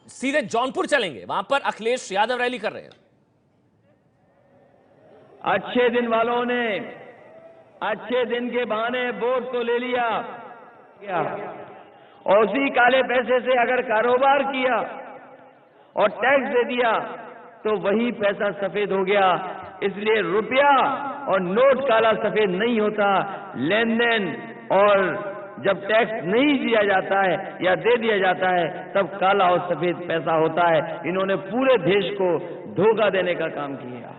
सीधे जौनपुर चलेंगे, वहां पर अखिलेश यादव रैली कर रहे हैं। अच्छे दिन वालों ने अच्छे दिन के बहाने वोट तो ले लिया और उसी काले पैसे से अगर कारोबार किया और टैक्स दे दिया तो वही पैसा सफेद हो गया। इसलिए रुपया और नोट काला सफेद नहीं होता। लेन देन और जब टैक्स नहीं दिया जाता है या दे दिया जाता है तब काला और सफेद पैसा होता है। इन्होंने पूरे देश को धोखा देने का काम किया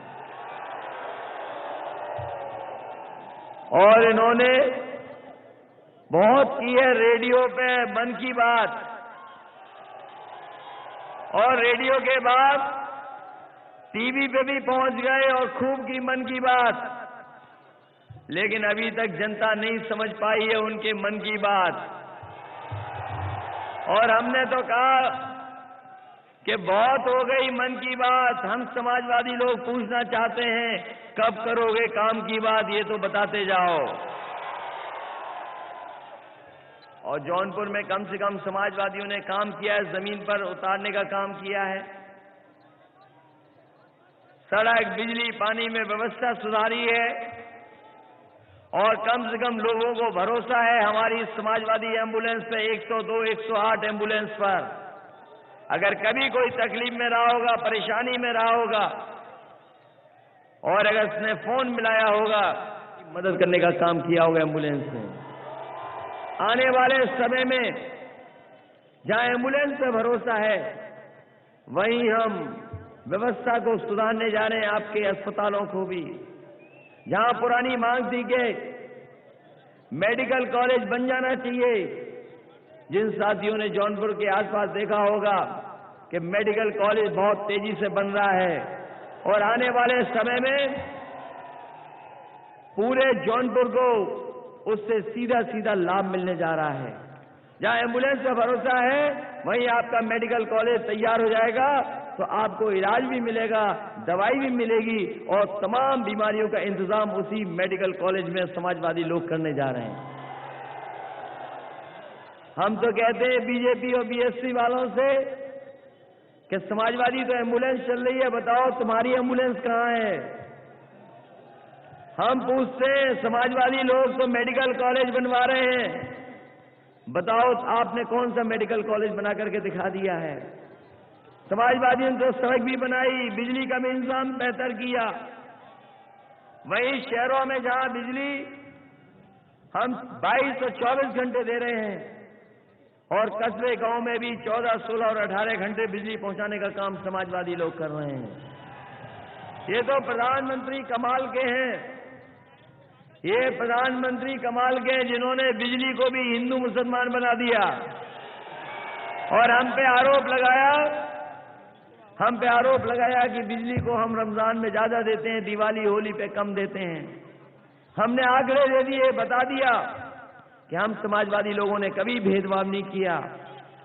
और इन्होंने बहुत की है रेडियो पे मन की बात, और रेडियो के बाद टीवी पे भी पहुंच गए और खूब की मन की बात, लेकिन अभी तक जनता नहीं समझ पाई है उनके मन की बात। और हमने तो कहा कि बहुत हो गई मन की बात, हम समाजवादी लोग पूछना चाहते हैं कब करोगे काम की बात, ये तो बताते जाओ। और जौनपुर में कम से कम समाजवादियों ने काम किया है, जमीन पर उतारने का काम किया है, सड़क बिजली पानी में व्यवस्था सुधारी है और कम से कम लोगों को भरोसा है हमारी समाजवादी एम्बुलेंस पे 102 108 एम्बुलेंस पर। अगर कभी कोई तकलीफ में रहा होगा, परेशानी में रहा होगा और अगर उसने फोन मिलाया होगा, मदद करने का काम किया होगा एम्बुलेंस ने। आने वाले समय में जहां एम्बुलेंस पे भरोसा है वहीं हम व्यवस्था को सुधारने जा रहे हैं, आपके अस्पतालों को भी। जहां पुरानी मांग थी कि मेडिकल कॉलेज बन जाना चाहिए, जिन साथियों ने जौनपुर के आसपास देखा होगा कि मेडिकल कॉलेज बहुत तेजी से बन रहा है और आने वाले समय में पूरे जौनपुर को उससे सीधा सीधा लाभ मिलने जा रहा है। जहां एम्बुलेंस का भरोसा है वहीं आपका मेडिकल कॉलेज तैयार हो जाएगा तो आपको इलाज भी मिलेगा, दवाई भी मिलेगी और तमाम बीमारियों का इंतजाम उसी मेडिकल कॉलेज में समाजवादी लोग करने जा रहे हैं। हम तो कहते हैं बीजेपी और बीएसपी वालों से कि समाजवादी तो एम्बुलेंस चल रही है, बताओ तुम्हारी एम्बुलेंस कहां है। हम पूछते हैं समाजवादी लोग तो मेडिकल कॉलेज बनवा रहे हैं, बताओ आपने कौन सा मेडिकल कॉलेज बना करके दिखा दिया है। समाजवादियों ने तो सड़क भी बनाई, बिजली का भी इंतजाम बेहतर किया। वहीं शहरों में जहां बिजली हम 22 और 24 घंटे दे रहे हैं और कस्बे गांव में भी 14, 16 और 18 घंटे बिजली पहुंचाने का काम समाजवादी लोग कर रहे हैं। ये तो प्रधानमंत्री कमाल के हैं, ये प्रधानमंत्री कमाल के जिन्होंने बिजली को भी हिंदू मुसलमान बना दिया और हम पे आरोप लगाया कि बिजली को हम रमजान में ज्यादा देते हैं, दिवाली होली पे कम देते हैं। हमने आंकड़े दे दिए, बता दिया कि हम समाजवादी लोगों ने कभी भेदभाव नहीं किया।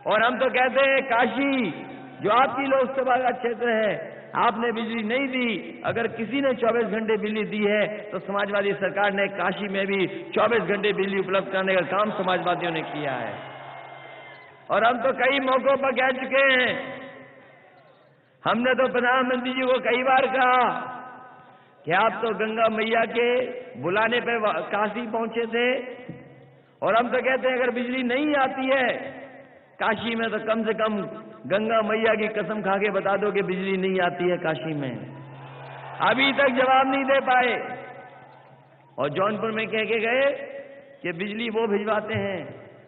और हम तो कहते हैं काशी जो आपकी लोकसभा का क्षेत्र है, आपने बिजली नहीं दी, अगर किसी ने 24 घंटे बिजली दी है तो समाजवादी सरकार ने काशी में भी 24 घंटे बिजली उपलब्ध कराने का काम समाजवादियों ने किया है। और हम तो कई मौकों पर कह चुके हैं, हमने तो प्रधानमंत्री जी को कई बार कहा कि आप तो गंगा मैया के बुलाने पे काशी पहुंचे थे और हम तो कहते हैं अगर बिजली नहीं आती है काशी में तो कम से कम गंगा मैया की कसम खा के बता दो कि बिजली नहीं आती है काशी में। अभी तक जवाब नहीं दे पाए और जौनपुर में कह के गए कि बिजली वो भिजवाते हैं।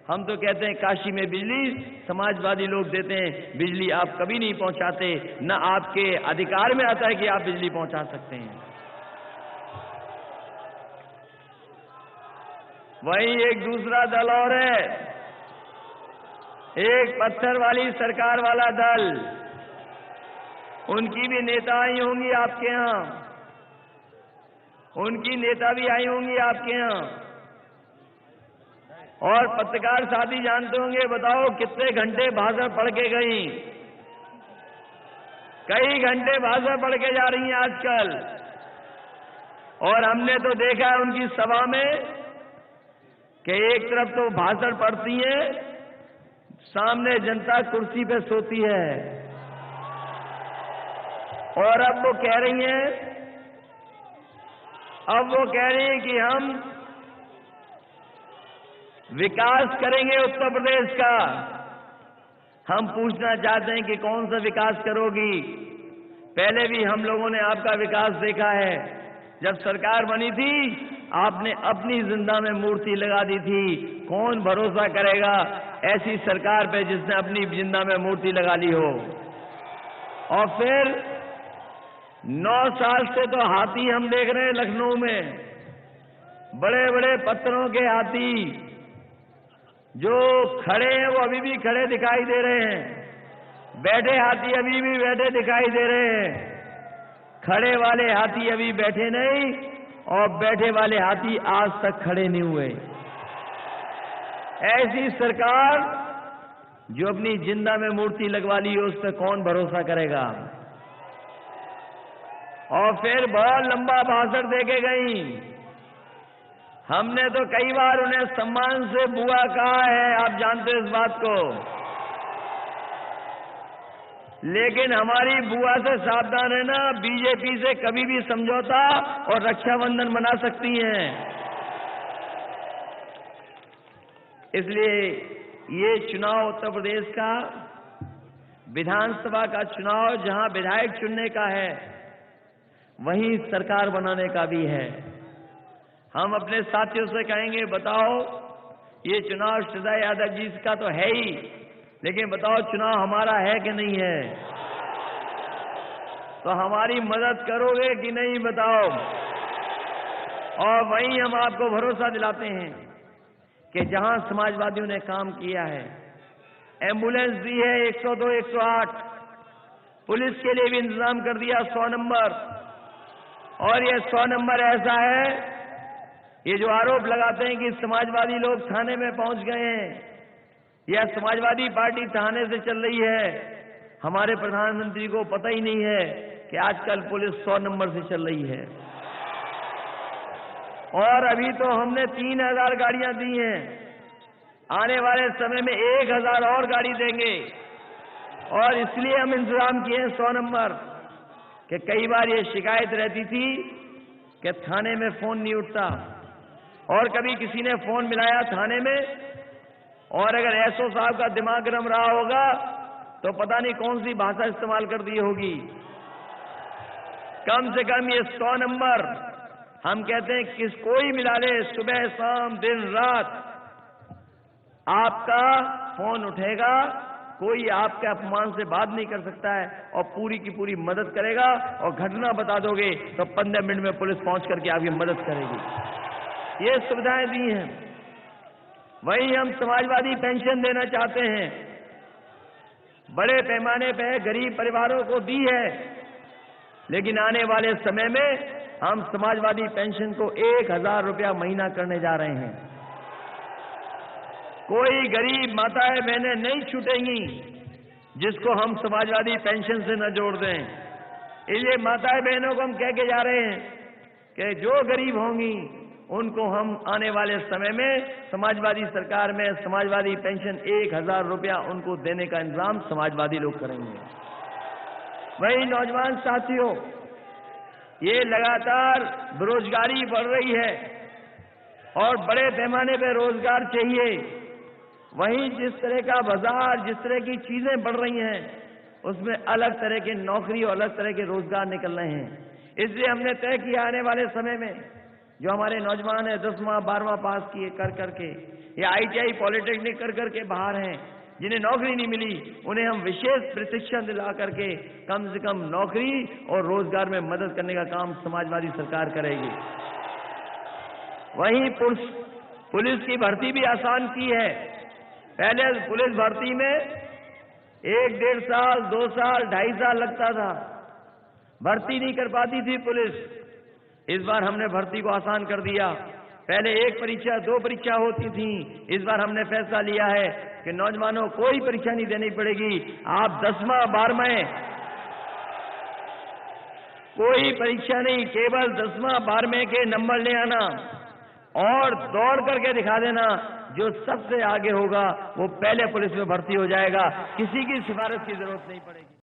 हम तो कहते हैं काशी में बिजली समाजवादी लोग देते हैं, बिजली आप कभी नहीं पहुंचाते, न आपके अधिकार में आता है कि आप बिजली पहुंचा सकते हैं। वहीं एक दूसरा दल और है, एक पत्थर वाली सरकार वाला दल, उनकी भी नेता आई होंगी आपके यहां, उनकी नेता भी आई होंगी आपके यहां। और पत्रकार साथी जानते होंगे, बताओ कितने घंटे भाषण पढ़ के गई, कई घंटे भाषण पढ़ के जा रही हैं आजकल। और हमने तो देखा है उनकी सभा में कि एक तरफ तो भाषण पढ़ती हैं, सामने जनता कुर्सी पे सोती है और अब वो कह रही हैं कि हम विकास करेंगे उत्तर प्रदेश का। हम पूछना चाहते हैं कि कौन सा विकास करोगी? पहले भी हम लोगों ने आपका विकास देखा है। जब सरकार बनी थी आपने अपनी जिंदा में मूर्ति लगा दी थी। कौन भरोसा करेगा ऐसी सरकार पे जिसने अपनी जिंदा में मूर्ति लगा ली हो? और फिर 9 साल से तो हाथी हम देख रहे हैं लखनऊ में, बड़े बड़े पत्थरों के हाथी जो खड़े हैं वो अभी भी खड़े दिखाई दे रहे हैं, बैठे हाथी अभी भी बैठे दिखाई दे रहे हैं। खड़े वाले हाथी अभी बैठे नहीं और बैठे वाले हाथी आज तक खड़े नहीं हुए। ऐसी सरकार जो अपनी जिंदा में मूर्ति लगवा ली है उस पर कौन भरोसा करेगा? और फिर बहुत लंबा भाषण देके गई। हमने तो कई बार उन्हें सम्मान से बुआ कहा है, आप जानते हो इस बात को, लेकिन हमारी बुआ से सावधान रहना, बीजेपी से कभी भी समझौता और रक्षाबंधन बना सकती हैं। इसलिए ये चुनाव उत्तर प्रदेश का विधानसभा का चुनाव जहां विधायक चुनने का है वहीं सरकार बनाने का भी है। हम अपने साथियों से कहेंगे बताओ ये चुनाव श्रद्धा यादव जी का तो है ही, लेकिन बताओ चुनाव हमारा है कि नहीं है? तो हमारी मदद करोगे कि नहीं बताओ? और वहीं हम आपको भरोसा दिलाते हैं कि जहां समाजवादियों ने काम किया है, एम्बुलेंस दी है 102, 108, पुलिस के लिए भी इंतजाम कर दिया 100 नंबर। और ये 100 नंबर ऐसा है, ये जो आरोप लगाते हैं कि समाजवादी लोग थाने में पहुंच गए हैं या समाजवादी पार्टी थाने से चल रही है, हमारे प्रधानमंत्री को पता ही नहीं है कि आजकल पुलिस 100 नंबर से चल रही है। और अभी तो हमने 3000 गाड़ियां दी हैं, आने वाले समय में 1000 और गाड़ी देंगे। और इसलिए हम इंतजाम किए हैं 100 नंबर कि कई बार ये शिकायत रहती थी कि थाने में फोन नहीं उठता, और कभी किसी ने फोन मिलाया थाने में और अगर एसओ साहब का दिमाग गरम रहा होगा तो पता नहीं कौन सी भाषा इस्तेमाल कर दी होगी। कम से कम ये 100 नंबर हम कहते हैं किस कोई मिला ले, सुबह शाम दिन रात आपका फोन उठेगा, कोई आपके अपमान से बात नहीं कर सकता है और पूरी की पूरी मदद करेगा। और घटना बता दोगे तो 15 मिनट में पुलिस पहुंच करके आपकी मदद करेगी। ये सुविधाएं दी हैं। वहीं हम समाजवादी पेंशन देना चाहते हैं, बड़े पैमाने पे गरीब परिवारों को दी है, लेकिन आने वाले समय में हम समाजवादी पेंशन को 1000 रुपया महीना करने जा रहे हैं। कोई गरीब माताएं बहनें नहीं छूटेंगी जिसको हम समाजवादी पेंशन से न जोड़ दें। इसलिए माताएं बहनों को हम कह के जा रहे हैं कि जो गरीब होंगी उनको हम आने वाले समय में समाजवादी सरकार में समाजवादी पेंशन 1000 रुपया उनको देने का इंतजाम समाजवादी लोग करेंगे। वही नौजवान साथियों, ये लगातार बेरोजगारी बढ़ रही है और बड़े पैमाने पर रोजगार चाहिए। वहीं जिस तरह का बाजार, जिस तरह की चीजें बढ़ रही हैं, उसमें अलग तरह के नौकरी और अलग तरह के रोजगार निकल रहे हैं। इसलिए हमने तय किया आने वाले समय में जो हमारे नौजवान हैं 10वां 12वां पास किए कर करके या ITI पॉलिटेक्निक कर करके बाहर हैं, जिन्हें नौकरी नहीं मिली, उन्हें हम विशेष प्रशिक्षण दिला करके कम से कम नौकरी और रोजगार में मदद करने का काम समाजवादी सरकार करेगी। वहीं पुलिस की भर्ती भी आसान की है। पहले पुलिस भर्ती में 1 डेढ़ साल 2 साल 2.5 साल लगता था, भर्ती नहीं कर पाती थी पुलिस। इस बार हमने भर्ती को आसान कर दिया। पहले 1 परीक्षा 2 परीक्षा होती थी, इस बार हमने फैसला लिया है कि नौजवानों कोई परीक्षा नहीं देनी पड़ेगी। आप 10वां 12वां कोई परीक्षा नहीं, केवल 10वां 12वें के नंबर ले आना। और दौड़ करके दिखा देना, जो सबसे आगे होगा वो पहले पुलिस में भर्ती हो जाएगा, किसी की सिफारिश की जरूरत नहीं पड़ेगी।